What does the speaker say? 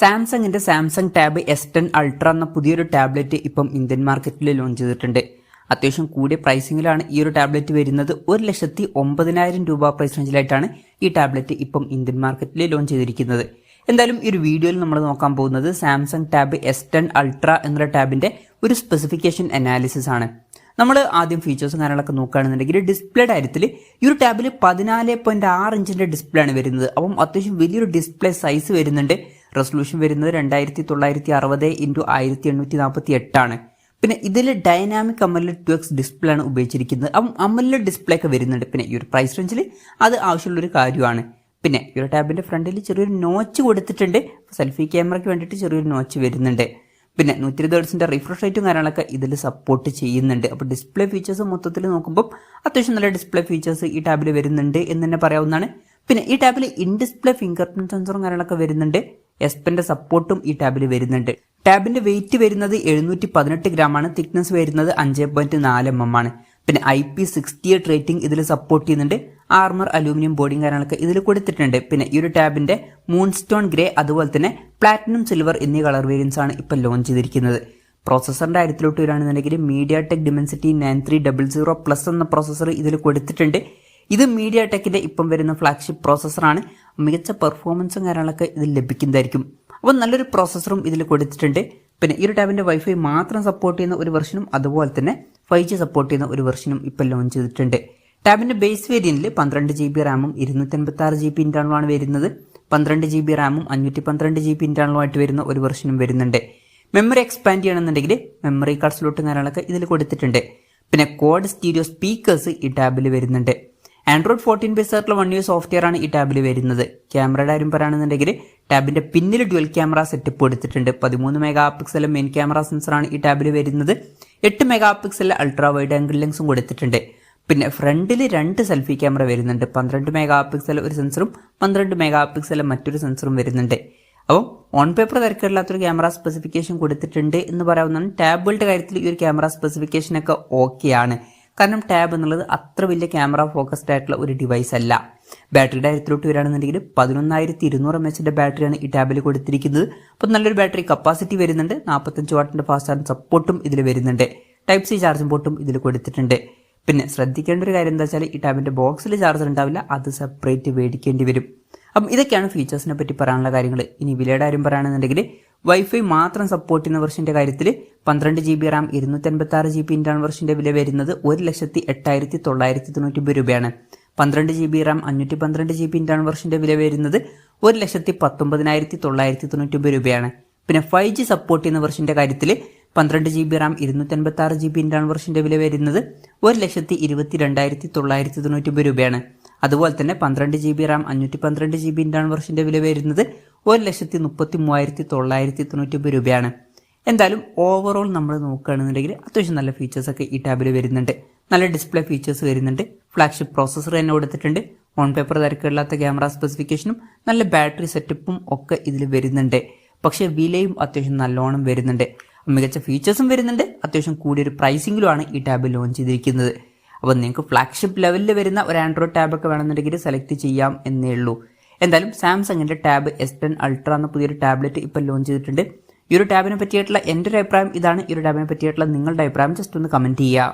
സാംസങ്ങിന്റെ Samsung tab S10 ultra എന്ന പുതിയൊരു ടാബ്ലറ്റ് ഇപ്പം ഇന്ത്യൻ മാർക്കറ്റിൽ ലോഞ്ച് ചെയ്തിട്ടുണ്ട്. അത്യാവശ്യം കൂടിയ പ്രൈസിങ്ങിലാണ് ഈ ഒരു ടാബ്ലറ്റ് വരുന്നത്. 1,09,000 രൂപ പ്രൈസ് റേഞ്ചിലായിട്ടാണ് ഈ ടാബ്ലറ്റ് ഇപ്പം ഇന്ത്യൻ മാർക്കറ്റിൽ ലോഞ്ച് ചെയ്തിരിക്കുന്നത്. എന്തായാലും ഈ ഒരു വീഡിയോയിൽ നമ്മൾ നോക്കാൻ പോകുന്നത് സാംസങ് ടാബ് S10 അൾട്ര എന്ന ടാബിന്റെ ഒരു സ്പെസിഫിക്കേഷൻ അനാലിസിസ് ആണ്. നമ്മൾ ആദ്യം ഫീച്ചേഴ്സും കാര്യങ്ങളൊക്കെ നോക്കുകയാണെന്നുണ്ടെങ്കിൽ ഡിസ്പ്ലേയുടെ കാര്യത്തിൽ ഈ ഒരു ടാബിൽ 14.6 ഇഞ്ചിന്റെ ഡിസ്പ്ലേ ആണ് വരുന്നത്. അപ്പം അത്യാവശ്യം വലിയൊരു ഡിസ്പ്ലേ സൈസ് വരുന്നുണ്ട്. റെസൊല്യൂഷൻ വരുന്നത് 2960x1848 ആണ്. പിന്നെ ഇതിൽ ഡൈനാമിക് AMOLED 2x ഡിസ്പ്ലേ ആണ് ഉപയോഗിച്ചിരിക്കുന്നത്. അപ്പം AMOLED ഡിസ്പ്ലേ ഒക്കെ വരുന്നുണ്ട്. പിന്നെ ഈ ഒരു പ്രൈസ് റേഞ്ചിൽ അത് ആവശ്യമുള്ളൊരു കാര്യമാണ്. പിന്നെ ഈ ഒരു ടാബിന്റെ ഫ്രണ്ടിൽ ചെറിയൊരു നോച്ച് കൊടുത്തിട്ടുണ്ട്. സെൽഫി ക്യാമറയ്ക്ക് വേണ്ടിയിട്ട് ചെറിയൊരു നോച്ച് വരുന്നുണ്ട്. പിന്നെ 120 ഹെർട്സിന്റെ റിഫ്രഷ് റേറ്റും കാര്യങ്ങളൊക്കെ ഇതിൽ സപ്പോർട്ട് ചെയ്യുന്നുണ്ട്. അപ്പോൾ ഡിസ്പ്ലേ ഫീച്ചേഴ്സ് മൊത്തത്തിൽ നോക്കുമ്പോൾ അത്യാവശ്യം നല്ല ഡിസ്പ്ലേ ഫീച്ചേഴ്സ് ഈ ടാബിൽ വരുന്നുണ്ട് എന്ന് തന്നെ പറയാവുന്നതാണ്. പിന്നെ ഈ ടാബിൽ ഇൻ ഡിസ്പ്ലേ ഫിംഗർ പ്രിന്റ് സെൻസറും കാര്യങ്ങളൊക്കെ വരുന്നുണ്ട്. S Penന്റെ സപ്പോർട്ടും ഈ ടാബിൽ വരുന്നുണ്ട്. ടാബിന്റെ വെയിറ്റ് വരുന്നത് 718 ഗ്രാം ആണ്. തിക്നെസ് വരുന്നത് 5.4 mm ആണ്. പിന്നെ IP68 റേറ്റിംഗ് ഇതിൽ സപ്പോർട്ട് ചെയ്യുന്നുണ്ട്. ആർമർ അലൂമിനിയം ബോഡിയും കാര്യങ്ങളൊക്കെ ഇതിൽ കൊടുത്തിട്ടുണ്ട്. പിന്നെ ഈ ഒരു ടാബിന്റെ മൂൺസ്റ്റോൺ ഗ്രേ അതുപോലെ തന്നെ പ്ലാറ്റിനം സിൽവർ എന്നീ കളർ വേരിയൻസ് ആണ് ഇപ്പം ലോഞ്ച് ചെയ്തിരിക്കുന്നത്. പ്രോസസറിന്റെ കാര്യത്തിലോട്ട് വരികയാണെന്നുണ്ടെങ്കിൽ MediaTek Dimensity 9300+ എന്ന പ്രോസസർ ഇതിൽ കൊടുത്തിട്ടുണ്ട്. ഇത് MediaTekന്റെ ഇപ്പം വരുന്ന ഫ്ലാഗ്ഷിപ്പ് പ്രോസസറാണ്. മികച്ച പെർഫോമൻസും കാര്യങ്ങളൊക്കെ ഇതിൽ ലഭിക്കുന്നതായിരിക്കും. അപ്പോൾ നല്ലൊരു പ്രോസസറും ഇതിൽ കൊടുത്തിട്ടുണ്ട്. പിന്നെ ഈ ഒരു ടാബിന്റെ വൈഫൈ മാത്രം സപ്പോർട്ട് ചെയ്യുന്ന ഒരു വെർഷനും അതുപോലെ തന്നെ 5G സപ്പോർട്ട് ചെയ്യുന്ന ഒരു വെർഷനും ഇപ്പം ലോഞ്ച് ചെയ്തിട്ടുണ്ട്. ടാബിന്റെ ബേസ് വേരിയന്റിൽ 12 GB റാമും 256 GB ഇന്റേണലുമാണ് വരുന്നത്. 12 GB റാമും 512 GB ഇന്റേണലുമായിട്ട് വരുന്ന ഒരു വെർഷനും വരുന്നുണ്ട്. മെമ്മറി എക്സ്പാൻഡ് ചെയ്യണമെന്നുണ്ടെങ്കിൽ മെമ്മറി കാർഡ് സ്ലോട്ടും കാര്യങ്ങളൊക്കെ ഇതിൽ കൊടുത്തിട്ടുണ്ട്. പിന്നെ ക്വാഡ് സ്റ്റീരിയോ സ്പീക്കേഴ്സ് ഈ ടാബിൽ വരുന്നുണ്ട്. ആൻഡ്രോയിഡ് 14 ബേസ് ആയിട്ടുള്ള 1 year സോഫ്റ്റ്വെയർ ആണ് ഈ ടാബിൽ വരുന്നത്. ക്യാമറയുടെ കാര്യം പറയുകയാണെന്നുണ്ടെങ്കിൽ ടാബിന്റെ പിന്നിൽ ഡ്യുവൽ ക്യാമറ സെറ്റപ്പ് കൊടുത്തിട്ടുണ്ട്. 13 MP മെയിൻ ക്യാമറ സെൻസറാണ് ഈ ടാബിൽ വരുന്നത്. 8 MP അൾട്രാ വൈഡ് ആംഗിൾ ലെൻസും കൊടുത്തിട്ടുണ്ട്. പിന്നെ ഫ്രണ്ടിൽ 2 സെൽഫി ക്യാമറ വരുന്നുണ്ട്. 12 MP ഒരു സെൻസറും 12 MP മറ്റൊരു സെൻസറും വരുന്നുണ്ട്. അപ്പം ഓൺ പേപ്പർ തിരക്കില്ലാത്തൊരു ക്യാമറ സ്പെസിഫിക്കേഷൻ കൊടുത്തിട്ടുണ്ട് എന്ന് പറയാവുന്നതാണ്. ടാബുകളുടെ കാര്യത്തിൽ ഈ ഒരു ക്യാമറ സ്പെസിഫിക്കേഷനൊക്കെ ഓക്കെയാണ്. കാരണം ടാബ് എന്നുള്ളത് അത്ര വലിയ ക്യാമറ ഫോക്കസ്ഡ് ആയിട്ടുള്ള ഒരു ഡിവൈസ് അല്ല. ബാറ്ററിയുടെ കാര്യത്തിലോട്ട് വരികയാണെന്നുണ്ടെങ്കിൽ 11,200 mAh ബാറ്ററിയാണ് ഈ ടാബിൽ കൊടുത്തിരിക്കുന്നത്. അപ്പോൾ നല്ലൊരു ബാറ്ററി കപ്പാസിറ്റി വരുന്നുണ്ട്. 45 വാട്ടിന്റെ ഫാസ്റ്റ് ചാർജ് സപ്പോർട്ടും ഇതിൽ വരുന്നുണ്ട്. Type C ചാർജിംഗ് പോർട്ടും ഇതിൽ കൊടുത്തിട്ടുണ്ട്. പിന്നെ ശ്രദ്ധിക്കേണ്ട ഒരു കാര്യം എന്താ വെച്ചാൽ ഈ ടാബിന്റെ ബോക്സിൽ ചാർജർ ഉണ്ടാവില്ല, അത് സെപ്പറേറ്റ് മേടിക്കേണ്ടി വരും. അപ്പം ഇതൊക്കെയാണ് ഫീച്ചേഴ്സിനെ പറ്റി പറയാനുള്ള കാര്യങ്ങൾ. ഇനി വിലയുടെ കാര്യം പറയുകയാണെന്നുണ്ടെങ്കിൽ വൈഫൈ മാത്രം സപ്പോർട്ട് ചെയ്യുന്ന വെർഷന്റെ കാര്യത്തിൽ 12 GB റാം 256 GB ഇന്റേണൽ വെർഷന്റെ വില വരുന്നത് 1,08,999 രൂപയാണ്. 12 GB റാം 512 GB ഇന്റേണൽ വെർഷന്റെ വില വരുന്നത് 1,19,999 രൂപയാണ്. പിന്നെ 5G സപ്പോർട്ട് ചെയ്യുന്ന വെർഷന്റെ കാര്യത്തിൽ 12 GB റാം 256 GB ഇന്റേണൽ വെർഷന്റെ വില വരുന്നത് 1,22,999 രൂപയാണ്. അതുപോലെ തന്നെ 12 GB റാം 512 GB ഇന്റേണൽ വെർഷന്റെ വില വരുന്നത് 1,33,999 രൂപയാണ്. എന്തായാലും ഓവറോൾ നമ്മൾ നോക്കുകയാണെന്നുണ്ടെങ്കിൽ അത്യാവശ്യം നല്ല ഫീച്ചേഴ്സൊക്കെ ഈ ടാബിൽ വരുന്നുണ്ട്. നല്ല ഡിസ്പ്ലേ ഫീച്ചേഴ്സ് വരുന്നുണ്ട്. ഫ്ലാഗ്ഷിപ്പ് പ്രോസസർ തന്നെ കൊടുത്തിട്ടുണ്ട്. ഓൺ പേപ്പർ തിരക്കില്ലാത്ത ക്യാമറ സ്പെസിഫിക്കേഷനും നല്ല ബാറ്ററി സെറ്റപ്പും ഒക്കെ ഇതിൽ വരുന്നുണ്ട്. പക്ഷേ വിലയും അത്യാവശ്യം നല്ലോണം വരുന്നുണ്ട്. മികച്ച ഫീച്ചേഴ്സും വരുന്നുണ്ട്. അത്യാവശ്യം കൂടിയൊരു പ്രൈസിങ്ങിലുമാണ് ഈ ടാബ് ലോഞ്ച് ചെയ്തിരിക്കുന്നത്. അപ്പോൾ നിങ്ങൾക്ക് ഫ്ലാഗ്ഷിപ്പ് ലെവലിൽ വരുന്ന ഒരു ആൻഡ്രോയിഡ് ടാബൊക്കെ വേണമെന്നുണ്ടെങ്കിൽ സെലക്ട് ചെയ്യാം എന്നേ ഉള്ളൂ. എന്തായാലും സാംസങ്ങിന്റെ ടാബ് S10 അൾട്ര എന്ന പുതിയൊരു ടാബ്ലറ്റ് ഇപ്പോൾ ലോഞ്ച് ചെയ്തിട്ടുണ്ട്. ഈ ഒരു ടാബിനെ പറ്റിയിട്ടുള്ള എൻ്റെ ഒരു അഭിപ്രായം ഇതാണ്. ഈ ഒരു ടാബിനെ പറ്റിയിട്ടുള്ള നിങ്ങളുടെ അഭിപ്രായം ജസ്റ്റ് ഒന്ന് കമന്റ് ചെയ്യുക.